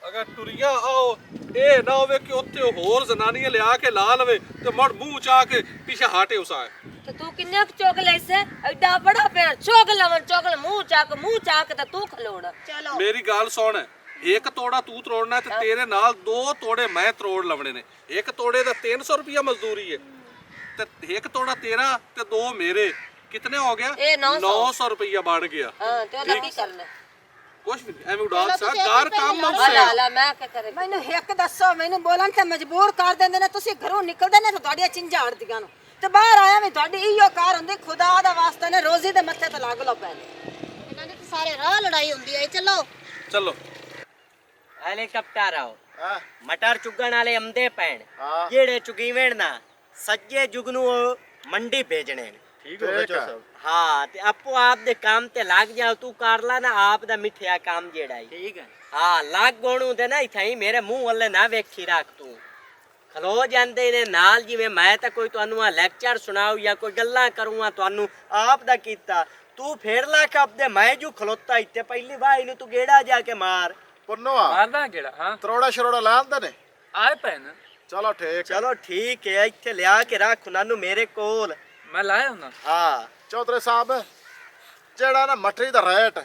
ਅਗਰ ਟੁਰੀਆਂ ਆਓ ਇਹ ਨਾ ਹੋਵੇ ਕਿ ਉੱਥੇ ਹੋਰ ਜ਼ਨਾਨੀਆਂ ਲਿਆ ਕੇ ਲਾ ਲਵੇ ਤੇ ਮੜ ਮੂੰਹ ਚਾ ਕੇ ਪਿੱਛੇ ਹਟੇ ਉਸਾਏ ਤੇ ਤੂੰ ਕਿੰਨੇ ਕੁ ਚੁੱਕ ਲੈਸੇ ਐਡਾ ਬੜਾ ਪੈਰ ਚੁੱਕ ਲਵਣ ਚੁੱਕ ਮੂੰਹ ਚੱਕ ਤੇ ਤੂੰ ਖਲੋੜ ਚਲੋ ਮੇਰੀ ਗੱਲ ਸੁਣ ਇੱਕ ਤੋੜਾ ਤੂੰ ਤਰੋੜਨਾ ਤੇ ਤੇਰੇ ਨਾਲ 2 ਤੋੜੇ ਮੈਂ ਤਰੋੜ ਲਵਣੇ ਨੇ ਇੱਕ ਤੋੜੇ ਦਾ 300 ਰੁਪਿਆ ਮਜ਼ਦੂਰੀ ਹੈ ਤੇ ਇੱਕ ਤੋੜਾ ਤੇਰਾ ਤੇ 2 ਮੇਰੇ ਕਿਤਨੇ ਹੋ ਗਿਆ ਇਹ 900 ਰੁਪਿਆ ਬਣ ਗਿਆ ਹਾਂ ਤੇ ਉਹਦਾ ਕੀ ਕਰਨਾ ਕੁਛ ਵੀ ਐਵੇਂ ਉਡਾ ਸਾ ਘਰ ਕੰਮ ਹਲਾ ਮੈਂ ਕੀ ਕਰੇ ਮੈਨੂੰ ਇੱਕ ਦੱਸੋ ਮੈਨੂੰ ਬੋਲਣ ਤੇ ਮਜਬੂਰ ਕਰ ਦਿੰਦੇ ਨੇ ਤੁਸੀਂ ਘਰੋਂ ਨਿਕਲਦੇ ਨੇ ਤਾਂ ਤੁਹਾਡੀਆਂ ਚਿੰਝਾਂ ਅੜਦੀਆਂ ਨੂੰ ਤੇ ਬਾਹਰ ਆਇਆ ਵੀ ਤੁਹਾਡੀ ਇਹੋ ਕਾਰ ਹੁੰਦੀ ਖੁਦਾ ਦਾ ਵਾਸਤਾ ਨੇ ਰੋਜ਼ੀ ਦੇ ਮੱਥੇ ਤੇ ਲੱਗ ਲੋ ਪਹਿਲੇ ਇਹਨਾਂ ਦੀ ਤਾਂ ਸਾਰੇ ਰਾਹ ਲੜਾਈ ਹੁੰਦੀ ਹੈ ਚਲੋ ਚਲੋ हेलीकॉप्टर आओ मटर चुगण वाले आंदे पैण जेड़े चुगीवेण ना सज्जे जुग नु मंडी भेजने ठीक हो गया सब हाँ ते आपो आप दे काम ते लाग जाओ तू कर ला ना आप दा मिठिया काम जेड़ा ठीक है हाँ लाग गोणू ते ना इथाई मेरे मुंह वाले ना वेखी रख तू खलो जांदे ने नाल जिवें मैं तां कोई तुहानू लेक्चर सुनाऊ या कोई गल्लां करूंगा तुहानू आप दा कीता तू फेर ला के अपदे मैं जू खलोता इत्ते पहली बार इनू तू गेड़ा जाके मार पुन्नो मारदा केड़ा हां त्रोड़ा शरोड़ा लांदे ने आए पैन चलो ठीक है इत्थे लिया के रख नानू मेरे कोल मैं लाया हूं ना हाँ चौधरी साहब जेड़ा ना मटरी दा रेट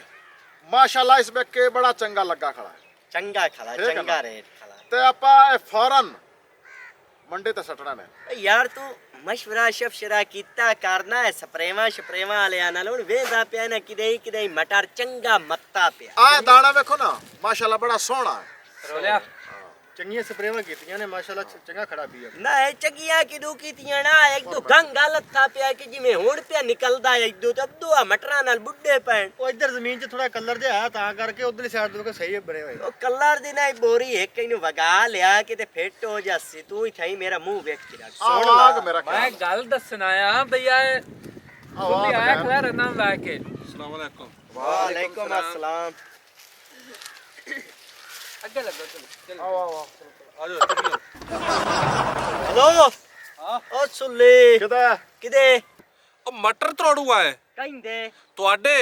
माशाल्लाह इसमें के बड़ा चंगा लगा खड़ा है चंगा खला ठीक है चंगा ना? रेट खला ते आपा फौरन मंडी ते सटना ने यार तू मशवरा शफशरा कीता करना है स्प्रेवा वाले नाल हुण वेंदा पिया ना किदे मटर चंगा मत्ता पिया आ दाना देखो ना माशाल्लाह बड़ा सोहना है रोलिया ਚੰਗੀਆਂ ਸਪਰੇਵਾਂ ਕੀਤੀਆਂ ਨੇ ਮਾਸ਼ਾਅੱਲਾ ਚੰਗਾ ਖੜਾ ਵੀ ਆ ना ए चगिया किदू कीतियां ना एक दो गंगा लत्था पिया कि जिवें हुण पिया निकलदा है एक दो ते अब्दू आ मटरां नाल बुड्ढे पैण ਉਹ ਇੱਧਰ ਜ਼ਮੀਨ 'ਚ ਥੋੜਾ ਕਲਰ ਜਿਹਾ ਹੈ ਤਾਂ ਕਰਕੇ ਉਧਰਲੀ ਸਾਈਡ ਤੋਂ ਸਹੀ ਬਣੇ ਹੋਏ ओ कलर दी ना बोरी एक इनु वगा लिया कि ते फिट हो जासी तू ही थाई मेरा मुंह वेख के रख आवाज मेरा मैं गल दसन आया भैया खुली आया खैर नाम ला के अस्सलाम वालेकुम वालेकुम अस्सलाम आगे लगो चलो आओ ਆਜੋ ਟੁਰੀਆਂ हेलो हाँ ओ सुल्ले किदा किदे ਉਹ ਮਟਰ ਤਰੋੜੂ ਆਏ ਕਹਿੰਦੇ ਤੁਹਾਡੇ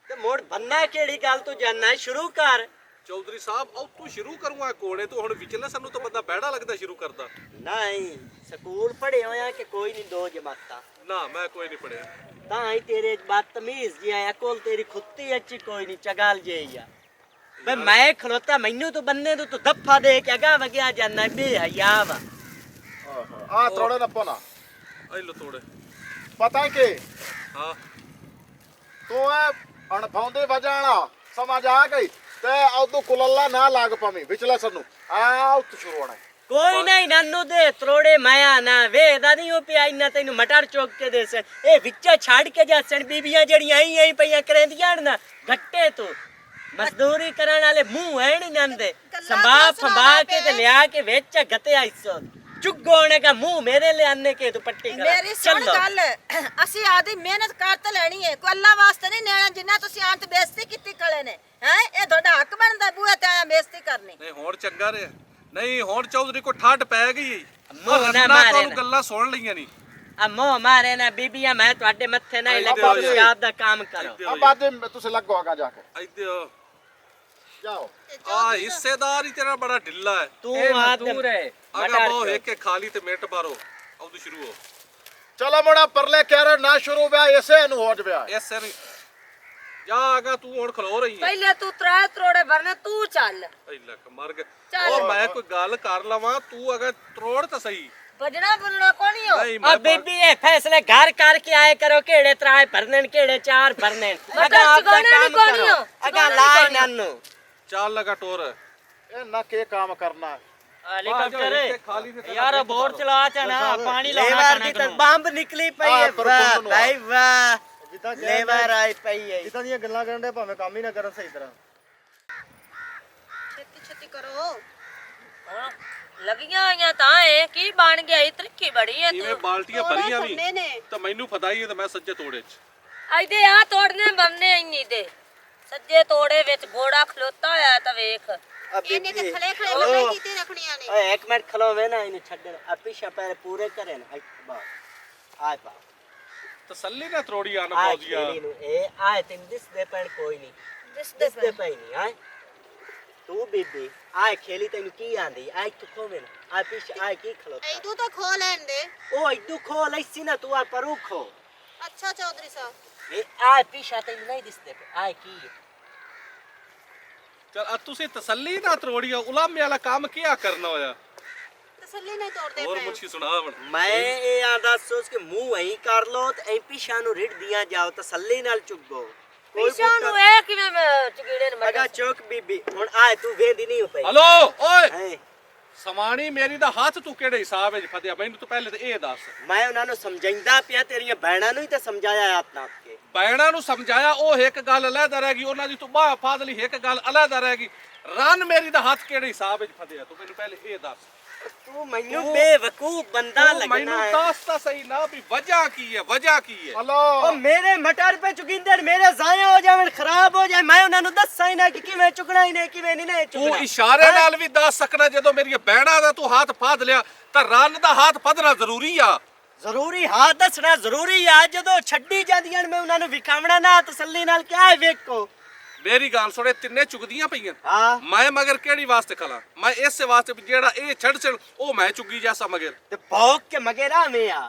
ਤੇ ਮੋੜ ਬੰਨਾ ਕਿਹੜੀ ਗੱਲ ਤੂੰ ਜਾਨਣਾ ਸ਼ੁਰੂ ਕਰ ਚੌਧਰੀ ਸਾਹਿਬ ਉਹ ਤੂੰ ਸ਼ੁਰੂ ਕਰੂਗਾ ਕੋੜੇ ਤੂੰ ਹੁਣ ਵਿਚਲੇ ਸਾਨੂੰ ਤਾਂ ਬੰਦਾ ਬਹਿੜਾ ਲੱਗਦਾ ਸ਼ੁਰੂ ਕਰਦਾ ਨਹੀਂ ਸਕੂਲ ਪੜ੍ਹੇ ਹੋਇਆ ਕਿ ਕੋਈ ਨਹੀਂ ਦੋ ਜਮਾਤਾਂ ਨਾ ਮੈਂ ਕੋਈ ਨਹੀਂ ਪੜਿਆ ਤਾਂ ਹੀ ਤੇਰੇ ਬਦਤਮੀਜ਼ ਜੀ ਆ ਕੋਲ ਤੇਰੀ ਖੁੱਤੀ ਅੱਛੀ ਕੋਈ ਨਹੀਂ ਚਗਾਲ ਜਿਹੀ ਆ ਵੇ ਮੈਂ ਖਲੋਤਾ ਮੈਨੂੰ ਤੂੰ ਬੰਨੇ ਤੂੰ ਦਫਾ ਦੇ ਕੇ ਅਗਾ ਵਗਿਆ ਜਾਨਾ ਬੇ ਹਯਾ ਵਾ आ त्रोड़े न पोना ਆਈ ਲੋ ਤੋੜੇ पता है कि ਹਾਂ तू है अणफौंदी वजाना समझ आ गई ते औदू कुलल्ला ना लाग पमी विचला सनु आओ तू शुरू होना ਕੋਈ ਨਹੀਂ ਨਾਨੂ ਦੇ ਤਰੋੜੇ ਮਾਇਆ ਨਾ ਵੇ ਦਾ ਨਹੀਂ ਉਹ ਪਿਆ ਇੰਨਾ ਤੈਨੂੰ ਮਟਰ ਚੋਕ ਕੇ ਦੇ ਸਨ ਇਹ ਵਿੱਚੇ ਛੱਡ ਕੇ ਜਾਸਣ ਬੀਬੀਆਂ ਜਿਹੜੀਆਂ ਆਈ ਪਈਆਂ ਕਰੇਂਦੀਆਂ ਨਾ ਘੱਟੇ ਤੂੰ ਮਜ਼ਦੂਰੀ ਕਰਨ ਵਾਲੇ ਮੂੰਹ ਐ ਨਹੀਂ ਜਾਂਦੇ ਸੰਭਾ ਕੇ ਤੇ ਲਿਆ ਕੇ ਵਿੱਚ ਗਤੇ ਆਈਸੋ ਚੁੱਗੋਣੇ ਦਾ ਮੂੰਹ ਮੇਰੇ ਲਿਆਨੇ ਕੇ ਤੂੰ ਪੱਟੀ ਕਰ ਮੇਰੀ ਸੁਣ ਗੱਲ ਅਸੀਂ ਆਦੀ ਮਿਹਨਤ ਕਰ ਤੇ ਲੈਣੀ ਹੈ ਕੋਈ ਅੱਲਾ ਵਾਸਤੇ ਨਹੀਂ ਲੈਣਾ ਜਿੰਨਾ ਤੁਸੀਂ ਆਂਤ ਬੇਇੱਜ਼ਤੀ ਕੀਤੀ ਕਲੇ ਨੇ ਹੈ ਇਹ ਤੁਹਾਡਾ ਹੱਕ ਬਣਦਾ ਬੂਹੇ ਤੇ ਆਇਆ ਬੇਇੱਜ਼ਤੀ ਕਰਨੀ ਨਹੀਂ ਹੁਣ ਚੰਗਾ ਰਿਹਾ ਨਹੀਂ ਹੁਣ ਚੌਧਰੀ ਕੋ ਠੱਡ ਪੈ ਗਈ ਮੂੰਹ ਨਾ ਮਾਰੇ ਨਾ ਗੱਲਾਂ ਸੁਣ ਲਈਆਂ ਨਹੀਂ ਆ ਮੋਹ ਮਾਰੇ ਨਾ ਬੀਬੀਆਂ ਮੈਂ ਤੁਹਾਡੇ ਮੱਥੇ ਨਹੀਂ ਲੱਗਾ ਤੁਸੀਂ ਆਪ ਦਾ ਕੰਮ ਕਰੋ अब आज तुसे लगो आगा जाके ਇੱਥੇ जाओ ਆ ਹਿੱਸੇਦਾਰ ਹੀ ਤੇਰਾ ਬੜਾ ਢਿੱਲਾ ਹੈ ਤੂੰ ए ਆਪ मजदूर है ਅਗਾ ਬਹੁ ਇੱਕ ਇੱਕ ਖਾਲੀ ਤੇ ਮਿੰਟ ਮਾਰੋ ਆਉਂ ਸ਼ੁਰੂ ਹੋ चलो मोड़ा परले कह रहे ना शुरू ब्या ऐसे नु हो जबया ਇਸ ਸਿਰ ਜਾ ਅਗਾ ਤੂੰ ਹੁਣ ਖਲੋ ਰਹੀ ਹੈ ਪਹਿਲੇ ਤੂੰ ਤਰਾ ਤਰੋੜੇ ਭਰਨੇ ਤੂੰ ਚੱਲ ਐ ਲੱਕ ਮਰ ਗਿਆ ਚੱਲ। ਉਹ ਮੈਂ ਕੋਈ ਗੱਲ ਕਰ ਲਵਾਂ ਤੂੰ ਅਗਾ ਤਰੋੜ ਤਾਂ ਸਹੀ ਭਜਣਾ ਬੁਲਣਾ ਕੋਣੀ ਹੋ ਨਹੀਂ अब ਮੈਂ बीबी ये फैसले घर करके आए करो केड़े त्राए भरने केड़े चार भरने मटर चुगाना नहीं कोनी हो, अगा चुगाना लाए नहीं नानू ਚੱਲ ਲਗਾ ਟੋਰ ए ना के काम करना हेलीकॉप्टर ਖਾਲੀ ਤੇ यार बोर चला चना पानी लाना लेवर दी बम्ब निकली पई है पर वाह कौन हुआ? भाई वाह ਜਿੱਦਾਂ लेवर आई पई है ਜਿੱਦਾਂ ਦੀਆਂ ਗੱਲਾਂ ਕਰਨ ਦੇ ਭਾਵੇਂ ਕੰਮ ਹੀ ਨਾ ਕਰਨ ਸਹੀ ਤਰ੍ਹਾਂ ਛੇਤੀ ਛੇਤੀ ਕਰੋ ਹਾਂ, ਲੱਗੀਆਂ ਆਈਆਂ ਤਾਂ ਇਹ ਕੀ ਬਣ ਗਿਆ ਇਹ ਤਰੀਕੀ ਬੜੀ ਹੈ ਇਵੇਂ ਤੂੰ ਬਾਲਟੀਆਂ ਤੋੜੇ ਭਰੀਆਂ ਵੀ ਕਰਨੇ ਨੇ। ਤਾਂ ਮੈਨੂੰ ਫਦਾਈ ਹੈ ਤਾਂ ਮੈਂ ਸੱਜੇ ਤੋੜੇ ਚ ਆਈਦੇ ਆ ਤੋੜਨੇ ਬੰਨੇ ਇੰਨੀ ਦੇ ਸੱਜੇ ਤੋੜੇ ਵਿੱਚ ਘੋੜਾ ਖਲੋਤਾ ਹੋਇਆ ਤਾਂ ਵੇਖ अब ਇਹਨੇ ਤੇ बीबी ਖਲੇ ਖਲੇ ਬੰਨੇ ਕੀਤੇ ਰੱਖਣੀਆਂ ਨੇ ओए एक मिनट खलो वे ना इन छड़ अब पीछे पैर पूरे करे ना बा आए बा ਤਸੱਲੀ ਨਾ ਤਰੋੜੀ ਆਣ आए ਪੌਦੀਆ खेली नु ए आए तिन दिस दे पैन कोई नहीं ਦਿਸ दिस दे पैन नहीं आए तू ਤੂੰ ਬੀਬੀ ਆਏ ਖੇਲੀ ਤੈਨੂੰ ਕੀ ਆਂਦੀ ਆਏ ਤੂੰ ਖੋਵੇਂ ਆ ਪਿੱਛੇ ਆਏ ਕੀ ਖਲੋਤਾ ਤੂੰ ਤਾਂ ਖੋ ਲੈਣ ਦੇ ਉਹ ਇਦੂ ਖੋ ਲੈਸੀ ਨਾ ਤੂੰ ਆ ਪਰੂ ਖੋ ਅੱਛਾ ਚੌਧਰੀ ਸਾਹਿਬ ਇਹ ਆਏ ਪਿੱਛੇ ਤੈਨੂੰ ਨਹੀਂ ਦਿਸਦੇ ਪਏ ਆਏ ਕੀ ਹੈ ਚਲ ਤੁਸੀਂ ਤਸੱਲੀ ਨਾ ਤਰੋੜੀਓ ਉਲਾਮੇ ਵਾਲਾ ਕੰਮ ਕਿਆ ਕਰਨਾ ਹੋਇਆ ਤਸੱਲੀ ਨਹੀਂ ਤੋੜਦੇ ਹੋਰ ਮੁੱਛੀ ਸੁਣਾ ਹੁਣ ਮੈਂ ਇਹ ਆਂਦਾ ਸੋਚ ਕੇ ਮੂੰਹ ਐਂ ਕਰ ਲੋ ਤੇ ਐਂ ਪਿੱਛਾ ਨੂੰ ਰਿੜ ਦੀਆਂ ਜਾਓ ਤਸੱਲੀ ਨਾਲ ਚੁੱਗੋ ਪਿਛਾ ਨੂੰ ਇਹ ਕਿਵੇਂ ਚਗੀੜੇ ਨੇ ਮਗਾ ਚੌਕ ਬੀਬੀ ਹੁਣ ਆਏ ਤੂੰ ਵੇਂਦੀ ਨਹੀਂ ਪਈ ਹਲੋ ਓਏ ਹੈਂ। ਸਮਾਣੀ ਮੇਰੀ ਦਾ ਹੱਥ ਤੂੰ ਕਿਹੜੇ ਹਿਸਾਬ ਵਿੱਚ ਫਤਿਆ ਮੈਨੂੰ ਤੂੰ ਪਹਿਲੇ ਤੇ ਇਹ ਦੱਸ ਮੈਂ ਉਹਨਾਂ ਨੂੰ ਸਮਝਾਉਂਦਾ ਪਿਆ ਤੇਰੀਆਂ ਭੈਣਾਂ ਨੂੰ ਹੀ ਤਾਂ ਸਮਝਾਇਆ ਆਪ ਨਾਪ ਕੇ ਬੈਣਾ ਨੂੰ ਸਮਝਾਇਆ ਉਹ ਇੱਕ ਗੱਲ ਅਲੱਗਾ ਰਹਿ ਗਈ ਉਹਨਾਂ ਦੀ ਤੂੰ ਬਾਹ ਫਾਦਲੀ ਇੱਕ ਗੱਲ ਅਲੱਗਾ ਰਹਿ ਗਈ ਰਨ ਮੇਰੀ ਦਾ ਹੱਥ ਕਿਹੜੇ ਹਿਸਾਬ ਵਿੱਚ ਫਤਿਆ ਤੂੰ ਮੈਨੂੰ ਪਹਿਲੇ ਇਹ ਦੱਸ ਤੂੰ ਮੈਨੂੰ ਬੇਵਕੂਫ ਬੰਦਾ ਤੂੰ ਲੱਗਣਾ ਮੈਨੂੰ ਹੈ ਦੱਸ ਤਾਂ ਸਹੀ ਨਾ ਵੀ ਵਜ੍ਹਾ ਕੀ ਹੈ ਵਜ੍ਹਾ ਕੀ ਹੈ ਹਲੋ ਉਹ ਮੇਰੇ ਮਟਰ ਪੇ ਚੁਗਿੰਦਰ ਮੇਰੇ ਜ਼ਾਇਆ ਹੋ ਜਾਵਣ ਖਰਾਬ ਹੋ ਜਾਏ ਮੈਂ ਉਹਨਾਂ ਨੂੰ ਦੱਸਾਂ ਹੀ ਨਾ ਕਿ ਕਿਵੇਂ ਚੁਗਣਾ ਹੀ ਨਹੀਂ ਕਿਵੇਂ ਨਹੀਂ ਤੂੰ ਚੁਗਣਾ ਇਸ਼ਾਰੇ ਨਾਲ ਵੀ ਦੱਸ ਸਕਣਾ ਜਦੋਂ ਮੇਰੀਆਂ ਬੈਣਾ ਦਾ ਤੂੰ ਹੱਥ ਫਾਦ ਲਿਆ ਤਾਂ ਰਨ ਦਾ ਹੱਥ ਫਦਣਾ ਜ਼ਰੂਰੀ ਆ ਜ਼ਰੂਰੀ ਹਾਂ ਦੱਸਣਾ ਜ਼ਰੂਰੀ ਆ ਜਦੋਂ ਛੱਡੀ ਜਾਂਦੀਆਂ ਨੇ ਮੈਂ ਉਹਨਾਂ ਨੂੰ ਵਿਖਾਵਣਾ ਨਾ ਤਸੱਲੀ ਨਾਲ ਕਿਹਾ ਹੈ ਵੇਖੋ ਮੇਰੀ ਗੱਲ ਸੁਣੇ ਤਿੰਨੇ ਚੁਗਦੀਆਂ ਪਈਆਂ ਹਾਂ ਮੈਂ ਮਗਰ ਕਿਹੜੀ ਵਾਸਤੇ ਖਲਾ ਮੈਂ ਇਸੇ ਵਾਸਤੇ ਵੀ ਜਿਹੜਾ ਇਹ ਛੜ ਉਹ ਮੈਂ ਚੁੱਗੀ ਜੈਸਾ ਮਗਰ ਤੇ ਭੌਕ ਕੇ ਮਗੇਰਾ ਮੈਂ ਆ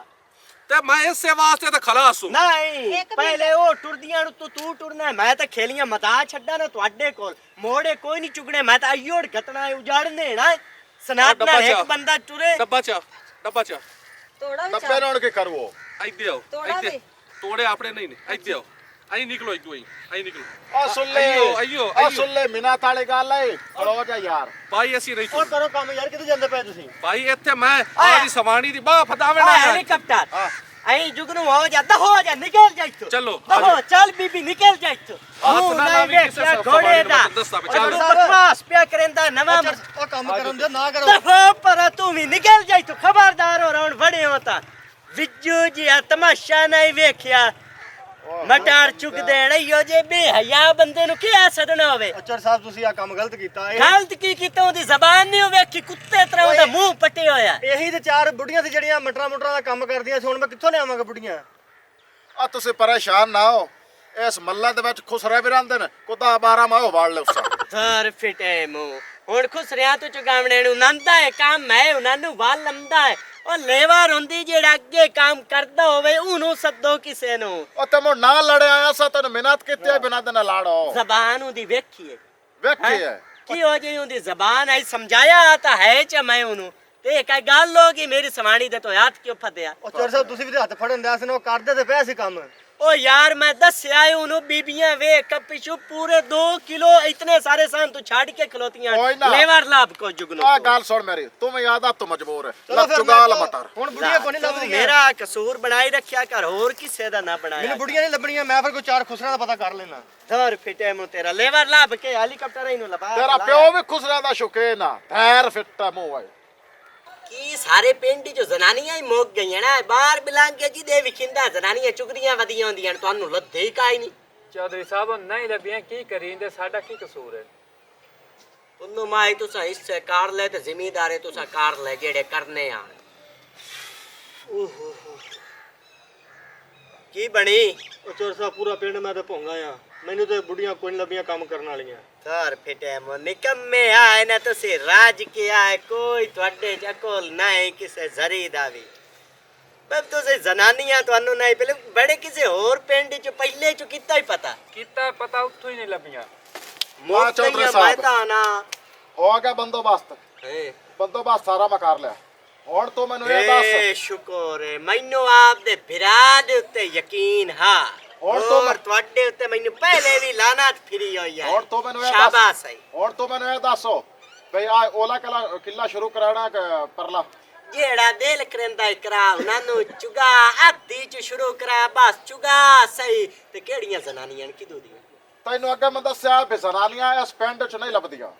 ਤੇ ਮੈਂ ਇਸੇ ਵਾਸਤੇ ਤਾਂ ਖਲਾਸ ਹੂੰ ਨਹੀਂ ਪਹਿਲੇ ਉਹ ਟੁਰਦੀਆਂ ਨੂੰ ਤੂੰ ਟੁਰਨਾ ਮੈਂ ਤਾਂ ਖੇਲੀਆਂ ਮਤਾ ਛੱਡਾਂ ਨਾ ਤੁਹਾਡੇ ਕੋਲ ਮੋੜੇ ਕੋਈ ਨਹੀਂ ਚੁਗਣੇ ਮੈਂ ਤਾਂ ਅਈਓੜ ਘਟਣਾ ਉਜਾੜਨੇ ਨਾ ਸਨਾਤਨਾ ਇੱਕ ਬੰਦਾ ਟੁਰੇ ਡੱਬਾ ਚਾ ਤੋੜਾ ਵੀ ਡੱਬੇ ਨਾਲ ਕੀ ਕਰਵੋ ਇੱਥੇ ਆਓ ਤੋੜਾ ਇੱਥੇ ਵੀ। ਤੋੜੇ ਆਪਣੇ ਨਹੀਂ ਨੇ ਇੱਥੇ ਆਓ ਆਈ ਨਿਕਲੋ ਇੱਥੋਂ ਆਈ ਨਿਕਲੋ ਆ ਸੁਣ ਲੈ ਆਈਓ ਆ ਸੁਣ ਲੈ ਮਿਨਾ ਤਾਲੇ ਗੱਲ ਹੈ ਖੜੋ ਜਾ ਯਾਰ ਭਾਈ ਅਸੀਂ ਨਹੀਂ ਉਹ ਕਰੋ ਕੰਮ ਯਾਰ ਕਿੱਥੇ ਜਾਂਦੇ ਪਏ ਤੁਸੀਂ ਭਾਈ ਇੱਥੇ ਮੈਂ ਆਦੀ ਸਵਾਣੀ ਦੀ ਬਾਹ ਫਦਾਵੇ ਆ ਨਾ ਹੈਲੀਕਾਪਟਰ ਐਂ ਜੁਗਨੂ ਹੋ ਜਾ ਨਿਕਲ ਜਾ ਇੱਥੋਂ ਚਲੋ, ਹੋ ਚੱਲ ਬੀਬੀ ਨਿਕਲ ਜਾ ਇੱਥੋਂ ਹੱਥ ਨਾ ਲਾਵੀਂ ਕਿਸੇ ਘੋੜੇ ਦਾ ਦੱਸਦਾ ਵਿਚਾਰ ਬਕਵਾਸ ਪਿਆ ਕਰੇਂਦਾ ਨਵਾਂ ਉਹ ਕੰਮ ਕਰਨ ਦੇ ਨਾ ਕਰੋ ਦਫਾ ਪਰ ਤੂੰ ਵੀ ਨਿਕਲ ਜਾ ਇੱਥੋਂ ਖਬਰਦਾਰ ਹੋ ਰੌਣ ਬੜੇ ਹੋ ਤਾਂ ਵਿੱਜੂ ਜੀ ਆ ਤਮਾਸ਼ਾ ਨਹੀਂ ਵੇਖਿਆ ਮਟਾਰ ਚੁੱਕ ਦੇਣ ਇਹੋ ਜੇ ਬੇਹਯਾ ਬੰਦੇ ਨੂੰ ਕੀ ਸਦਣਾ ਹੋਵੇ ਅਚਰ ਸਾਹਿਬ ਤੁਸੀਂ ਆ ਕੰਮ ਗਲਤ ਕੀਤਾ ਗਲਤ ਕੀ ਕੀਤਾ ਉਹਦੀ ਜ਼ਬਾਨ ਨਹੀਂ ਵੇਖੀ ਕੁੱਤੇ ਤਰ੍ਹਾਂ ਉਹਦਾ ਮੂੰਹ ਪੱਟਿਆ ਹੋਇਆ ਇਹੀ ਤੇ ਚਾਰ ਬੁੱਢੀਆਂ ਸੀ ਜਿਹੜੀਆਂ ਮਟਰਾਂ ਦਾ ਕੰਮ ਕਰਦੀਆਂ ਸੀ ਹੁਣ ਮੈਂ ਕਿੱਥੋਂ ਲਿਆਵਾਂਗਾ ਬੁੱਢੀਆਂ ਆ ਤੁਸੀਂ ਪਰੇਸ਼ਾਨ ਨਾ ਹੋ ਇਸ ਮੱਲਾ ਦੇ ਵਿੱਚ ਖੁਸਰੇ ਵੀ ਰਹਿੰਦੇ ਨੇ ਕੁੱਤਾ 12 ਮਾਹ ਵਾੜ ਲੈ ਉਸਾ ਸਰ ਫਿਟੇ ਮੂੰਹ ਹੁਣ ਖੁਸਰਿਆਂ ਤੋਂ ਚੁਗਾਵਣੇ ਨੂੰ ਨੰਦਾ ਹੈ ਕੰਮ ਹੈ ਉਹਨਾਂ ਨੂੰ ਵਾਲ ਲੰਦਾ ਹੈ ਉਹ ਲੇਵਾ ਰੋਂਦੀ ਜਿਹੜਾ ਅੱਗੇ ਕੰਮ ਕਰਦਾ ਹੋਵੇ ਉਹਨੂੰ ਸੱਦੋ ਕਿਸੇ ਨੂੰ ਉਹ ਤੇ ਮੋ ਨਾ ਲੜਿਆ ਆਇਆ ਸਾ ਤੈਨੂੰ ਮਿਹਨਤ ਕੀਤੀ ਹੈ ਬਿਨਾਂ ਦੇ ਨਾ ਲਾੜੋ ਜ਼ਬਾਨ ਉਹਦੀ ਵੇਖੀਏ ਵੇਖੀ ਹੈ ਕੀ ਹੋ ਜੀ ਉਹਦੀ ਜ਼ਬਾਨ ਆਈ ਸਮਝਾਇਆ ਤਾਂ ਹੈ ਚ ਮੈਂ ਉਹਨੂੰ ਤੇ ਇੱਕ ਗੱਲ ਹੋ ਗਈ ਮੇਰੀ ਸਮਾਣੀ ਦੇ ਤੋਂ ਹੱਥ ਕਿਉਂ ਫਤਿਆ ਉਹ ਚਰ ਸਾਹਿਬ ਤੁਸੀਂ ਵੀ ਤੇ ਹੱਥ ਫੜਨ ਦਿਆ ਸੀ ਨਾ ਉਹ ਕਰਦੇ ਤੇ ਪਿਆ ਸੀ ਕੰਮ ਉਹ ਯਾਰ ਮੈਂ ਦੱਸਿਆ ਉਹਨੂੰ ਬੀਬੀਆਂ ਵੇਖ ਪਿਛੂ ਪੂਰੇ 2 ਕਿਲੋ ਇਤਨੇ ਸਾਰੇ ਸਾਨ ਤੂੰ ਛੱਡ ਕੇ ਖਲੋਤੀਆਂ ਕੋਈ ਨਾ। ਲੇਵਰ ਲਾਭ ਕੋ ਜੁਗਨੂ ਆ ਗੱਲ ਸੁਣ ਮੇਰੀ ਤੂੰ ਯਾਦ ਆ ਤੂੰ ਮਜਬੂਰ ਹੈ ਚਲੋ ਫਿਰ ਚੁਗਾਲ ਮੈਂ ਮਟਰ ਹੁਣ ਬੁੱਢੀਆਂ ਕੋਈ ਨਹੀਂ ਲੱਭਦੀਆਂ ਮੇਰਾ ਕਸੂਰ ਬਣਾਈ ਰੱਖਿਆ ਕਰ ਹੋਰ ਕਿਸੇ ਦਾ ਨਾ ਬਣਾਇਆ ਮੈਨੂੰ ਬੁੱਢੀਆਂ ਨਹੀਂ ਲੱਭਣੀਆਂ ਮੈਂ ਫਿਰ ਕੋਈ ਚਾਰ ਖੁਸਰਿਆਂ ਦਾ ਪਤਾ ਕਰ ਲੈਣਾ ਧਰ ਫਿਟੇ ਮੂੰ ਤੇਰਾ ਲੇਵਰ ਲਾਭ ਕੇ ਹੈਲੀਕਾਪਟਰ ਇਹਨੂੰ ਲਵਾ ਤੇਰਾ ਪਿਓ ਵੀ ਖੁਸਰਿਆਂ ਦਾ ਸ਼ੌਕੀਨ ਆ ਫੈਰ ਫਿੱਟਾ ਮੂੰਹ ਹੈ ਕੀ ਸਾਰੇ ਪਿੰਡ ਚ ਜ਼ਨਾਨੀਆਂ ਹੀ ਮੁੱਕ ਗਈਆਂ ਨਾ ਬਾਹਰ ਬਿਲਾਂ ਕੇ ਜਿਹਦੇ ਵਿਖਿੰਦਾ ਜ਼ਨਾਨੀਆਂ ਚੁਗਰੀਆਂ ਵਧੀਆਂ ਹੁੰਦੀਆਂ ਨੇ ਤੁਹਾਨੂੰ ਲੱਦੇ ਹੀ ਕਾਈ ਨਹੀਂ ਚੌਧਰੀ ਸਾਹਿਬ ਨਹੀਂ ਲੱਭੀਆਂ ਕੀ ਕਰੀਂਦੇ ਸਾਡਾ ਕੀ ਕਸੂਰ ਹੈ ਉਹਨੂੰ ਮਾਈ ਤੁਸੀਂ ਹਿੱਸੇ ਕਾਰ ਲੈ ਤੇ ਜ਼ਿਮੀਦਾਰੇ ਤੁਸੀਂ ਕਾਰ ਲੈ ਜਿਹੜੇ ਕਰਨੇ ਆ ਓਹੋ ਕੀ ਬਣੀ ਉਹ ਚਰ ਸਾਹਿਬ ਪੂਰਾ ਪਿੰਡ ਮੈਂ ਤੇ ਭੋਂਗਾ ਆ ਮੈਨੂੰ ਤੇ ਬੁੱਢੀਆਂ ਕੋਈ ਨਹੀਂ ਲੱਭੀਆਂ ਕੰਮ ਕਰਨ ਵਾਲੀਆਂ ਧਰ ਫਿਟੇ ਮੋ ਨਿਕੰਮੇ ਆਏ ਨਾ ਤੁਸੀਂ ਰਾਜ ਕੇ ਆਏ ਕੋਈ ਤੁਹਾਡੇ ਚ ਅਕਲ ਨਹੀਂ ਕਿਸੇ ਜ਼ਰੀ ਦਾ ਵੀ ਬਸ ਤੁਸੀਂ ਜ਼ਨਾਨੀਆਂ ਤੁਹਾਨੂੰ ਨਹੀਂ ਪਹਿਲੇ ਬੜੇ ਕਿਸੇ ਹੋਰ ਪਿੰਡ ਚ ਪਹਿਲੇ ਚ ਕੀਤਾ ਹੀ ਪਤਾ ਕੀਤਾ ਪਤਾ ਉੱਥੋਂ ਹੀ ਨਹੀਂ ਲੱਭੀਆਂ ਮੋਹ ਚੌਧਰੀ ਮੈਂ ਸਾਹਿਬ। ਤਾਂ ਨਾ ਹੋ ਗਿਆ ਬੰਦੋਬਸਤ ਹੈ ਬੰਦੋਬਸਤ ਸਾਰਾ ਮੈਂ ਕਰ ਲਿਆ ਹੁਣ ਤੂੰ ਮੈਨੂੰ ਇਹ ਦੱਸ ਏ ਸ਼ੁਕਰ ਹੈ ਮੈਨੂੰ ਆਪ ਦੇ ਭਰਾ ਦੇ ਉੱਤੇ ਯਕੀਨ ਹਾਂ ਹੁਣ ਤੋਂ ਹੋਰ ਤੁਹਾਡੇ ਉੱਤੇ ਮੈਨੂੰ ਪਹਿਲੇ ਵੀ ਲਾਨਤ ਫਿਰੀ ਹੋਈ ਹੈ ਹੁਣ ਤੋਂ ਮੈਨੂੰ ਇਹ ਸ਼ਾਬਾਸ਼ ਹੈ ਹੁਣ ਤੋਂ ਮੈਨੂੰ ਇਹ ਦੱਸੋ ਭਈ ਆ ਓਲਾ ਕਿੱਲਾ ਸ਼ੁਰੂ ਕਰਾਣਾ ਪਰਲਾ ਜਿਹੜਾ ਦਿਲ ਕਰਦਾ ਕਰਾ ਉਹਨਾਂ ਨੂੰ ਚੁਗਾ ਅੱਧੀ ਚ ਸ਼ੁਰੂ ਕਰਾ ਬਸ ਚੁਗਾ ਸਹੀ ਤੇ ਕਿਹੜੀਆਂ ਜ਼ਨਾਨੀਆਂ ਕਿਦੂ ਦੀਆਂ ਤੈਨੂੰ ਅੱਗੇ ਮੈਂ ਦੱਸਿਆ ਵੀ ਜ਼ਨਾਨੀਆਂ ਇਸ ਪਿੰਡ 'ਚ ਨਹੀਂ ਲੱਭਦੀਆਂ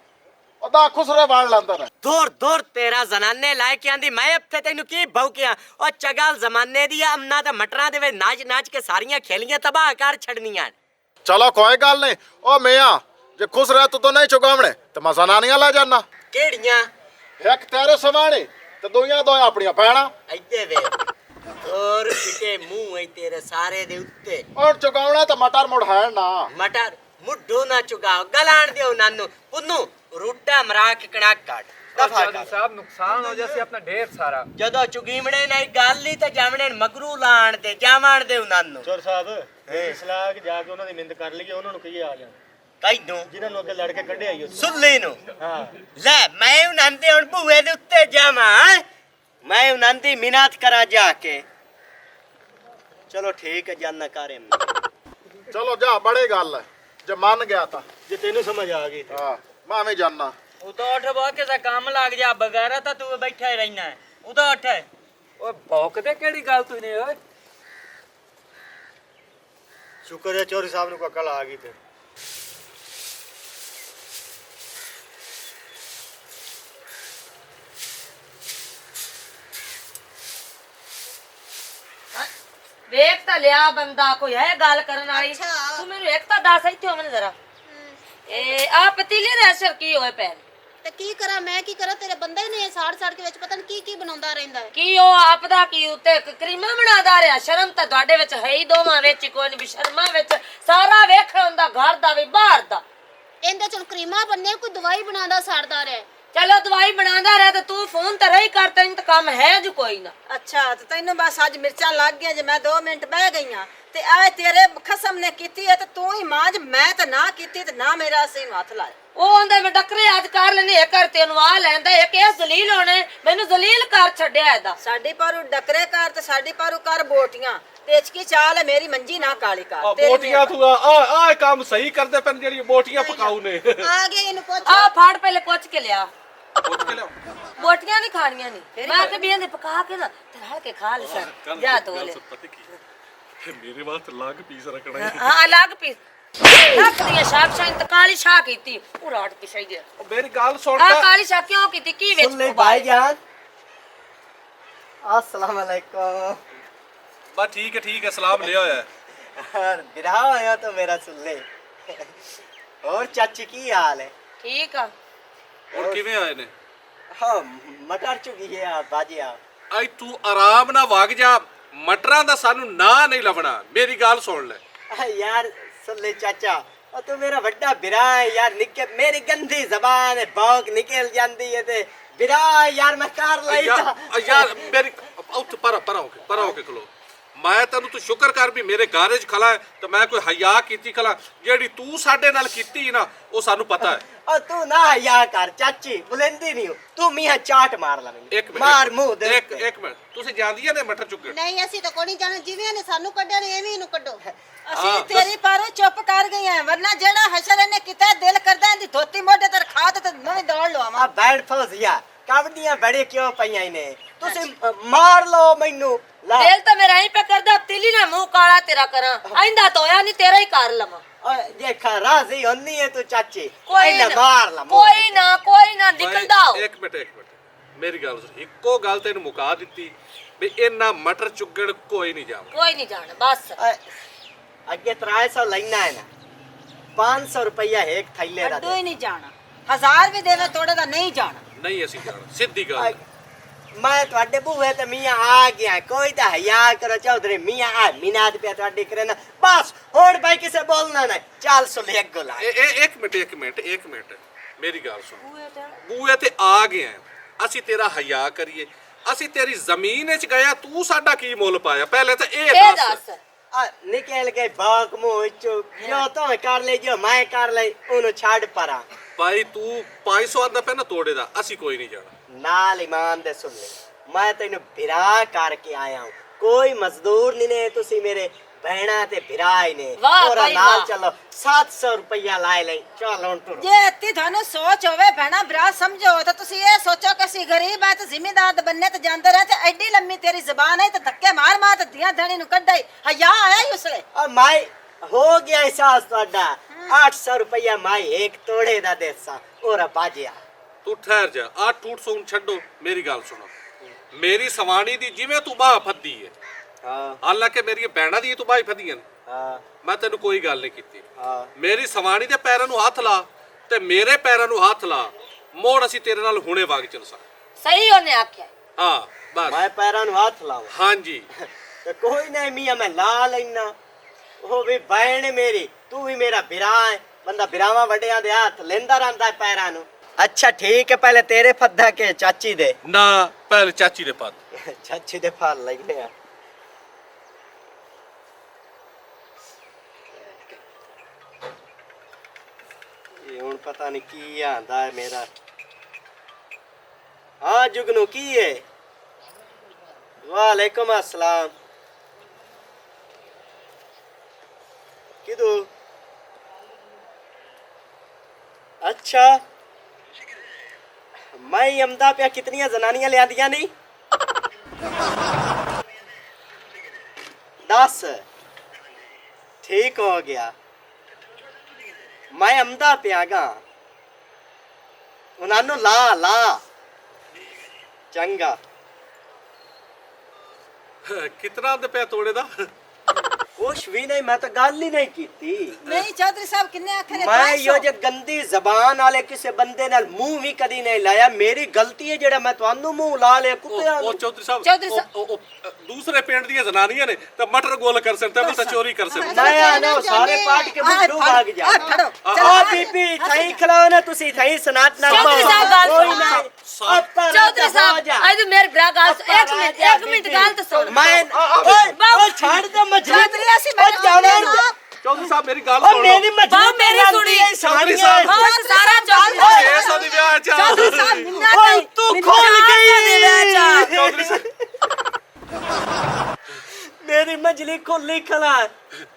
ਉਹਦਾ ਖੁਸਰੇ ਵਾਲ ਲੈਂਦੇ ਨੇ ਦੂਰ ਦੂਰ ਤੇਰਾ ਜ਼ਨਾਨੇ ਲੈ ਕੇ ਆਂਦੀ ਮੈਂ ਇੱਥੇ ਤੈਨੂੰ ਕੀ ਭੌਕਿਆ ਉਹ ਚਗਲ ਜ਼ਮਾਨੇ ਦੀ ਅਮਨਾ ਤੇ ਮਟਰਾਂ ਦੇ ਵਿੱਚ ਨਾਚ ਨਾਚ ਕੇ ਸਾਰੀਆਂ ਖੇਲੀਆਂ ਤਬਾਹ ਕਰ ਛੱਡਣੀਆਂ ਚਲੋ ਕੋਈ ਗੱਲ ਨਹੀਂ ਉਹ ਮੀਆਂ ਜੇ ਖੁਸਰੇ ਤੂੰ ਨਹੀਂ ਚੁਗਾਵਣੇ ਤੇ ਮੈਂ ਜ਼ਨਾਨੀਆਂ ਲੈ ਜਾਣਾ ਕਿਹੜੀਆਂ ਇੱਕ ਤੇਰੇ ਸਮਾਣੇ ਤੇ ਦੋਆਂ ਆਪਣੀਆਂ ਭੈਣਾਂ ਇੱਥੇ ਵੇ ਹੋਰ ਫਿੱਟੇ ਮੂੰਹ ਹੈ ਤੇਰੇ ਸਾਰੇ ਦੇ ਉੱਤੇ ਹੁਣ ਚੁਗਾਉਣਾ ਤਾਂ ਮਟਰ ਮੁੜ ਹੈ ਨਾ ਮਟਰ ਮੁੱਢੋਂ ਨਾ ਚੁਗਾਓ ਗਲਾਣ ਦਿਓ ਨਾਨੂੰ ਪੁੰਨੂ ਰੂਟਾ ਮਰਾ ਕੇ ਕਣਕ ਕੱਢ ਦਫਾ ਚੌਧਰੀ ਕਰ ਸਾਹਿਬ ਨੁਕਸਾਨ ਹੋ ਜਾਸੀ ਆਪਣਾ ਢੇਰ ਸਾਰਾ। ਜਦੋਂ ਚੁਗੀਮੜੇ ਨਹੀਂ ਗੱਲ ਹੀ ਤੇ ਜਾਵਣੇ ਮਗਰੂ ਲਾਣ ਦੇ ਜਾਵਣ ਦੇ ਉਹਨਾਂ ਨੂੰ ਚੋਰ ਸਾਹਿਬ ਇਹ ਸਲਾਹ ਕਿ ਜਾ ਕੇ ਉਹਨਾਂ ਦੀ ਮਿੰਦ ਕਰ ਲਈਏ, ਉਹਨਾਂ ਨੂੰ ਕਹੀਏ ਆ ਜਾਣ, ਕਈ ਦੂੰ ਜਿਨ੍ਹਾਂ ਨੂੰ ਅੱਗੇ ਲੜ ਕੇ ਕੱਢਿਆ ਹੀ ਉੱਥੋਂ। ਸੁੱਲੀ ਨੂੰ ਹਾਂ ਲੈ ਮੈਂ ਉਹਨਾਂ ਦੇ ਹੁਣ ਬੂਹੇ ਦੇ ਉੱਤੇ ਜਾਵਾਂ, ਮੈਂ ਉਹਨਾਂ ਦੀ ਮਿਹਨਤ ਕਰਾਂ ਜਾ ਕੇ। ਚਲੋ ਠੀਕ ਹੈ ਜਾਨਾ ਕਰੇ ਚਲੋ ਜਾ ਬੜੇ ਗੱਲ ਹੈ, ਜੇ ਮੰਨ ਗਿਆ ਤਾਂ ਜੇ ਤੈਨੂੰ ਸਮਝ ਆ ਗਈ ਤੇ ਹਾਂ ਮੈਂ ਵੀ ਜਾਨਾ। ਉਦੋਂ ਉੱਠ ਬੋ ਕਿਸੇ ਕੰਮ ਲੱਗ ਜਾ, ਬਗੈਰਾ ਤਾਂ ਤੂੰ ਬੈਠਾ ਹੀ ਰਹਿਣਾ। ਉਦੋਂ ਉੱਠ ਓਏ ਭੌਂਕਦੇ ਕਿਹੜੀ ਗੱਲ ਤੂੰ ਨੇ ਓਏ? ਸ਼ੁਕਰ ਹੈ ਚੋਰੀ ਸਾਹਿਬ ਨੂੰ ਕੋਈ ਅਕਲ ਆ ਗਈ ਤੇ। ਵੇਖ ਤਾਂ ਲਿਆ ਬੰਦਾ, ਕੋਈ ਹੈ ਗੱਲ ਕਰਨ ਵਾਲੀ। ਤੂੰ ਮੈਨੂੰ ਇੱਕ ਤਾਂ ਦੱਸ ਇੱਥੇ ਹੋ ਮੈਨੂੰ ਜ਼ਰਾ, ਇਹ ਆ ਪਤੀਲੇ ਦੇ ਅਸਰ ਕੀ ਹੋਏ ਪੈਣ? ਤੇ ਕੀ ਕਰਾਂ ਮੈਂ, ਕੀ ਕਰਾਂ, ਤੇਰੇ ਬੰਦਾ ਹੀ ਨਹੀਂ ਸਾੜ ਸਾੜ ਕੇ ਵਿੱਚ ਪਤਾ ਨਹੀਂ ਕੀ ਬਣਾਉਂਦਾ ਰਹਿੰਦਾ ਹੈ। ਕੀ ਉਹ ਆਪ ਦਾ ਕੀ ਉੱਤੇ ਕਰੀਮਾ ਬਣਾਦਾ ਰਿਹਾ? ਸ਼ਰਮ ਤਾਂ ਤੁਹਾਡੇ ਵਿੱਚ ਹੈ ਹੀ ਦੋਵਾਂ ਵਿੱਚ ਹੀ ਕੋਈ ਨਹੀਂ, ਵੀ ਸ਼ਰਮਾਂ ਵਿੱਚ ਸਾਰਾ ਵੇਖ ਹੁੰਦਾ, ਘਰ ਦਾ ਵੀ ਬਾਹਰ ਦਾ। ਇਹਦੇ ਚ ਕਰੀਮਾ ਬੰਨੇ ਕੋਈ ਦਵਾਈ ਬਣਾਉਂਦਾ ਸਾੜਦਾ ਰਿਹਾ। ਚਲੋ ਦਵਾਈ ਬਣਾਦਾ ਰਿਹਾ ਤੇ ਤੂੰ ਫੋਨ ਤੇ ਰਹੀ ਕਰ, ਤੈਨੂੰ ਤਾਂ ਕੰਮ ਹੈ ਜੋ ਕੋਈ ਨਾ। ਅੱਛਾ ਤੇ ਤੈਨੂੰ ਬਸ ਅੱਜ ਮਿਰਚਾਂ ਲੱਗ ਗਈਆਂ, ਜੇ ਮੈਂ 2 ਮਿੰਟ ਬਹਿ ਗਈਆਂ ਤੇ ਆ ਤੇਰੇ ਖਸਮ ਨੇ ਕੀਤੀ ਹੈ ਤੇ ਤੂੰ ਹੀ ਮਾਂਜ, ਮੈਂ ਤਾਂ ਨਾ ਕੀਤੀ ਤੇ ਨਾ ਮੇਰਾ ਅਸੀਂ ਹੱਥ ਲਾਇਆ। ਉਹ ਆਂਦਾ ਮੈਂ ਡੱਕਰੇ ਅੱਜ ਕਰ ਲੈਣੀ, ਇਹ ਕਰ ਤੈਨੂੰ ਆ ਲੈਂਦਾ, ਇੱਕ ਇਹ ਜ਼ਲੀਲ ਹੋਣੇ, ਮੈਨੂੰ ਜ਼ਲੀਲ ਕਰ ਛੱਡਿਆ ਇਹਦਾ। ਸਾਡੀ ਪਾਰੂ ਡਕਰੇ ਕਰ ਤੇ ਸਾਡੀ ਪਾਰੂ ਕਰ ਬੋਟੀਆਂ, ਤੇਜ ਕੀ ਚਾਲ ਹੈ ਮੇਰੀ ਮੰਜੀ ਨਾ ਕਾਲੀ ਕਰ। ਆ ਤੇਰੀ ਬੋਟੀਆਂ ਤੂੰ ਆ ਕੰਮ ਸਹੀ ਕਰਦੇ ਪੈਣ, ਜਿਹੜੀਆਂ ਬੋਟੀਆਂ ਪਕਾਉ ਨੇ। ਆ ਗਿਆ ਇਹਨੂੰ ਪੁੱਛ। ਆ ਫੜ ਪਹਿਲੇ ਪੁੱਛ ਕੇ ਲਿਆ, ਪੁੱਛ ਕੇ ਲਿਆਓ। ਬੋਟੀਆਂ ਨਹੀਂ ਖਾਣੀਆਂ ਨਹੀਂ, ਮੈਂ ਤੇ ਬੀਆਂ ਦੇ ਪਕਾ ਕੇ ਨਾ ਤੇ ਰਲ ਕੇ ਖਾ ਲੈ ਸਰ। ਜਾ ਤੋ ਲੈ ਪਤਾ ਕੀ ਹੈ, ਮੇਰੇ ਵਾਸਤੇ ਲੱਗ ਪੀਸ ਰੱਖਣਾ ਹੈ। ਹਾਂ ਅਲੱਗ ਪੀਸ ਲੱਖ ਦੀਆਂ ਸ਼ਾਖਾਂ ਤੇ ਕਾਲੀ ਸ਼ਾਹ ਕੀਤੀ ਪੂਰਾ ਹਟ ਕੇ ਸਹੀ ਉਹ ਮੇਰੀ ਗੱਲ ਸੁਣ ਆ ਤਾਂ। ਕਾਲੀ ਸ਼ਾਹ ਕਿਉਂ ਕੀਤੀ? ਕੀ ਵਿੱਚ ਸੁੱਲੇ ਭਾਈਜਾਨ अस्सलाम वालेकुम। ਬਸ ਠੀਕ ਹੈ ਸਲਾਮ ਲਿਆ ਹੋਇਆ ਹੈ। बिरा होया तो मेरा सुल्ले। और चाची की हाल है? ਠੀਕ ਆ। ਹੁਣ ਕਿਵੇਂ ਆਏ ਨੇ? हाँ मटर चुकी है आप बाजिया। ਅੱਜ ਤੂੰ ਆਰਾਮ ਨਾਲ ਵਗ ਜਾ, ਮਟਰਾਂ ਦਾ ਸਾਨੂੰ ਨਾਂ ਨਹੀਂ ਲੱਭਣਾ। ਮੇਰੀ ਗੱਲ ਸੁਣ ਲੈ। यार सुल्ले चाचा और तू मेरा बड़ा बिरा है यार, निके मेरी गंदी जबान है, भौंक निकल जाती है ते बिरा है यार, मैं कार लाई था। ਯਾਰ ਮੇਰੀ ਉੱਥੇ ਪਰਾਂ ਹੋ ਕੇ ਖਲੋ। ਮੈਂ ਤੈਨੂੰ ਤੂੰ ਸ਼ੁਕਰ ਕਰ ਵੀ ਮੇਰੇ ਘਰ 'ਚ ਖਲਾ ਹੈ ਤੇ ਮੈਂ ਕੋਈ ਹਯਾ ਕੀਤੀ ਖਲਾ, ਜਿਹੜੀ ਤੂੰ ਸਾਡੇ ਨਾਲ ਕੀਤੀ ਨਾ ਉਹ ਸਾਨੂੰ ਪਤਾ ਹੈ। और तू ना या कर चाची, बुलंदी नहीं हो तू, मियां चाट मार ला मैंने। ਇੱਕ मार मुंह दे ਮਿੰਟ ਇੱਕ ਮਿੰਟ, ਤੁਸੀਂ ਜਾਂਦੀਆਂ ਨੇ ਮਟਰ ਚੁੱਕਣ? ਨਹੀਂ ਅਸੀਂ ਤਾਂ ਕੋਈ ਨਹੀਂ ਜਾਣਾ, ਜਿਵੇਂ ਨੇ ਸਾਨੂੰ ਕੱਢਿਆ ਨੇ ਐਵੇਂ ਇਹਨੂੰ ਕੱਢੋ। ਅਸੀਂ ਤੇਰੀ ਪਾਰੂ ਚੁੱਪ ਕਰ ਗਈਆਂ, ਵਰਨਾ ਜਿਹੜਾ ਹਸ਼ਰ ਇਹਨੇ ਕੀਤਾ ਦਿਲ ਕਰਦਾ ਇਹਦੀ ਧੋਤੀ ਮੋਢੇ ਤੇ ਰਖਾ ਤੇ ਮੈਂ ਵੀ ਦੌੜ ਲਵਾਂ। आ बैठ फौजिया कबड्डियां बड़े क्यों पईयां ने, तुसी मार लो मैनू ला। ਦਿਲ ਤਾਂ ਮੇਰਾ ਹੀ ਪੇ ਕਰਦਾ, ਤਿਲੀ ਨਾ ਮੂੰਹ ਕਾਲਾ ਤੇਰਾ ਕਰਾਂ, ਆਇੰਦਾ ਤੋਇਆ ਨਹੀਂ ਤੇਰਾ ਹੀ ਕਰ ਲਵਾਂ। और ये राजी होनी है तू चाची, ਕੋਈ इन्हें ਨਾ मार ला मुंह ਕੋਈ ਨਾ ਨਿਕਲਦਾ ਹੋ। ਇੱਕ ਮਿੰਟ ਮੇਰੀ ਗੱਲ ਸੁਣ। ਇੱਕੋ ਗੱਲ ਤੈਨੂੰ ਮੁਕਾ ਦਿੱਤੀ ਵੀ ਇਹਨਾਂ ਮਟਰ ਚੁੱਗਣ ਕੋਈ ਨਹੀਂ ਜਾਵੇ। ਕੋਈ ਨਹੀਂ ਜਾਣਾ ਬਸ। अगे 300 लेना है ना, 500 रुपया एक थैले दा ਅੱਡੋ ਹੀ ਨਹੀਂ ਜਾਣਾ, 1000 ਵੀ ਦੇਵੇ ਥੋੜੇ ਦਾ ਨਹੀਂ ਜਾਣਾ। ਨਹੀਂ ਅਸੀਂ ਜਾਣਾ, ਸਿੱਧੀ ਗੱਲ ਹੈ। मैं ਤੁਹਾਡੇ ਬੂਹੇ ਤੇ ਮੀਆਂ ਆ ਗਿਆ, ਕੋਈ ਤਾਂ ਹਯਾ ਕਰੋ ਚੌਧਰੀ ਮੀਆਂ ਆ ਮਿਨਾਦ ਪਿਆ ਤੁਹਾਡੀ ਕਰਨਾ ਬਸ। ਹੁਣ ਭਾਈ ਕਿਸੇ ਬੋਲਣਾ ਨਹੀਂ, ਚੱਲ ਸੁਲੇ ਅੱਗੋ ਲਾ। ਇਹ ਇੱਕ ਮਿੰਟ ਮੇਰੀ ਗੱਲ ਸੁਣ। ਬੂਏ ਤੇ ਆ ਗਏ ਆ, ਅਸੀਂ ਤੇਰਾ ਹਯਾ ਕਰੀਏ? ਅਸੀਂ ਤੇਰੀ ਜ਼ਮੀਨ ਵਿੱਚ ਗਿਆ, ਤੂੰ ਸਾਡਾ ਕੀ ਮੁੱਲ ਪਾਇਆ? ਪਹਿਲੇ ਤਾਂ ਇਹ ਇਹ ਦੱਸ। ਦੱਸ ਆ ਨਿਕਲ ਕੇ ਬਾਗ ਮੂੰਹ ਚੋਂ ਜੋ ਤੋਂ ਕਰ ਲੈ, ਜੋ ਮੈਂ ਕਰ ਲੈ ਉਹਨੂੰ ਛੱਡ ਪਰਾਂ। ਭਾਈ ਤੂੰ 500 ਆਂਦਾ ਪਿਆ ਨਾ ਤੋੜੇ ਦਾ, ਅਸੀਂ ਕੋਈ ਨਹੀਂ ਜਾਣਾ। ਨਾਲ ਇਮਾਨ ਦੇ ਸੁਣ ਲੈ, ਮੈਂ ਤੈਨੂੰ ਬਿਰਾ ਕਰਕੇ ਆਇਆ ਹਾਂ, ਕੋਈ ਮਜ਼ਦੂਰ ਨਹੀਂ ਨੇ, ਤੁਸੀਂ ਮੇਰੇ ਭੈਣਾ ਤੇ ਬਿਰਾ ਹੀ ਨੇ। ਵਾਹ ਔਰ ਭਾਈ ਨਾਲ ਵਾਹ। ਚੱਲੋ 700 ਰੁਪਇਆ ਲਾਇ ਲੈ, ਚੱਲ ਹੁਣ ਟੁਰ। ਜੇ ਅੱਤੀ ਤੁਹਾਨੂੰ ਸੋਚ ਹੋਵੇ ਭੈਣਾ ਭਰਾ ਸਮਝੋ ਤਾਂ ਤੁਸੀਂ ਇਹ ਸੋਚੋ ਕਿ ਅਸੀਂ ਗਰੀਬ ਆ ਤੇ ਜ਼ਿਮੀਂਦਾਰ ਦੇ ਬੰਨੇ ਤੇ ਜਾਂਦੇ ਰਹੇ ਤੇ ਐਡੀ ਲੰਮੀ ਤੇਰੀ ਜ਼ਬਾਨ ਹੈ ਤੇ ਧੱਕੇ ਮਾਰ ਮਾਰ ਤੇ ਦੀਆਂ ਧਣੀ ਨੂੰ ਕੱਢਾਈ, ਹਯਾ ਆਇਆ ਹੀ ਉਸਲੇ। ਆ ਮੈਂ ਹੋ ਗਿਆ ਅਹਿਸਾਸ ਤੁਹਾਡਾ, 800 ਰੁਪਇਆ ਮੈਂ ਇੱਕ ਤੋੜੇ ਦਾ ਦੇਸਾਂ ਔਰ ਬਾਜਿਆ। ਤੂੰ ਠਹਿਰ ਜਾ, ਆ ਟੂਟ ਸੌਣ ਛੱਡੋ। ਮੇਰੀ ਗੱਲ ਸੁਣੋ, ਮੇਰੀ ਸਵਾਣੀ ਦੀ ਜਿਵੇਂ ਤੂੰ ਬਾਹ ਫੱਦੀ ਹੈ, ਹਾਂ ਹਾਲਾਂਕਿ ਮੇਰੀਆਂ ਭੈਣਾਂ ਦੀ ਤੂੰ ਬਾਹ ਫੱਦੀਆਂ ਨੇ, ਹਾਂ ਮੈਂ ਤੈਨੂੰ ਕੋਈ ਗੱਲ ਨਹੀਂ ਕੀਤੀ। ਹਾਂ ਮੇਰੀ ਸਵਾਣੀ ਦੇ ਪੈਰਾਂ ਨੂੰ ਹੱਥ ਲਾ ਤੇ ਮੇਰੇ ਪੈਰਾਂ ਨੂੰ ਹੱਥ ਲਾ, ਮੋੜ ਅਸੀਂ ਤੇਰੇ ਨਾਲ ਹੁਣੇ ਵਗ ਚੱਲ ਸਾਂ। ਸਹੀ ਉਹਨੇ ਆਖਿਆ। ਹਾਂ ਬਸ ਮੈਂ ਪੈਰਾਂ ਨੂੰ ਹੱਥ ਲਾਵਾਂ ਹਾਂਜੀ। ਤੇ ਕੋਈ ਨਹੀਂ ਮੀਆਂ ਮੈਂ ਲਾ ਲੈਣਾ। ਉਹ ਵੀ ਭੈਣ ਮੇਰੀ, ਤੂੰ ਵੀ ਮੇਰਾ ਬਿਰਾ ਹੈ, ਬੰਦਾ ਬਿਰਾਵਾਂ ਵੱਡਿਆਂ ਦੇ ਹੱਥ ਲੈਂਦਾ ਰਹਿੰਦਾ ਪੈਰਾਂ ਨੂੰ। अच्छा ठीक है, पहले तेरे फद्दा के चाची दे। ना पहले चाची दे पद। चाची दे फल लेने आ। ये हुन पता नहीं की आंदा है मेरा। हाँ जुगनू की है? वालेकुम अस्सलाम। किदू? अच्छा मैं यमदा पे कितनी जनानियां ले आंदियां नहीं? 10। ठीक हो गया, मैं अमदा पे आगा उन्होंने ला ला चंगा। कितना दे पे तोड़े दा? कुछ भी नहीं, मैं तो गल ही नहीं की थी। नहीं चौधरी साहब किन्ने आखे ने मैं यो जे गंदी जबान वाले किसी बंदे नाल मुंह भी कदी नहीं लाया। मेरी गलती है जेड़ा मैं ਤੁਹਾਨੂੰ मुंह ला ले कुत्ते। ਉਹ ਚੌਧਰੀ ਸਾਹਿਬ ਚੌਧਰੀ ਸਾਹਿਬ। ਉਹ ਦੂਸਰੇ ਪਿੰਡ ਦੀਆਂ ਜ਼ਨਾਨੀਆਂ ਨੇ ਤੇ ਮਟਰ ਗੋਲ ਕਰ ਸਕਦੇ ਤੇ ਚੋਰੀ ਕਰ ਸਕਦੇ। मैं आना सारे पाट के मुंह भाग जा। खड़ो ओ बीबी थई खिलाओ ना, तुसी थई सनात ना चौधरी साहब गाल कोई सुनो। नहीं। चौधरी साहब आज मेरे ब्रा गाल 1 मिनट गाल तो सुन। मैं ओ छाड़ दे मछली। चौधरी ऐसी ओ जावन दे। ਚੌਧਰੀ ਸਾਹਿਬ ਮੇਰੀ ਗੱਲ ओ ਸੁਣ मेरी ਲਓ। मछली मेरी सुनी। चौधरी साहब। हाँ सारा चौधरी साहब। 600 ਦੀ ਵਿਆਹ ਚ चौधरी साहब मिन्ना ओ नहीं तू खोल गई। ਚੌਧਰੀ ਸਾਹਿਬ मेरी मछली खुली खला।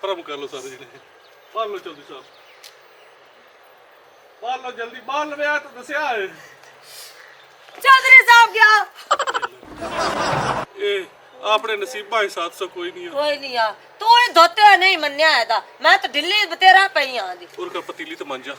ਪਰਮ ਕਰ ਲਓ ਸਾਰੇ ਜਣੇ। ਬਾਲ ਲਓ ਚੌਧਰੀ ਸਾਹਿਬ, ਬਾਲ ਲਓ ਜਲਦੀ, ਬਾਲ ਵਿਆਹ ਤਾਂ ਦੱਸਿਆ ਹੈ। चौधरी साहब क्या? ਇਹ ਆਪਣੇ ਨਸੀਬਾਂ ਹੀ 700 ਕੋਈ ਨਹੀਂ ਆ। कोई नहीं आ तू ये धोते नहीं मन्या है दा। मैं तो दिल्ली बतेरा पई आं दी। और का पतीली तो मंजा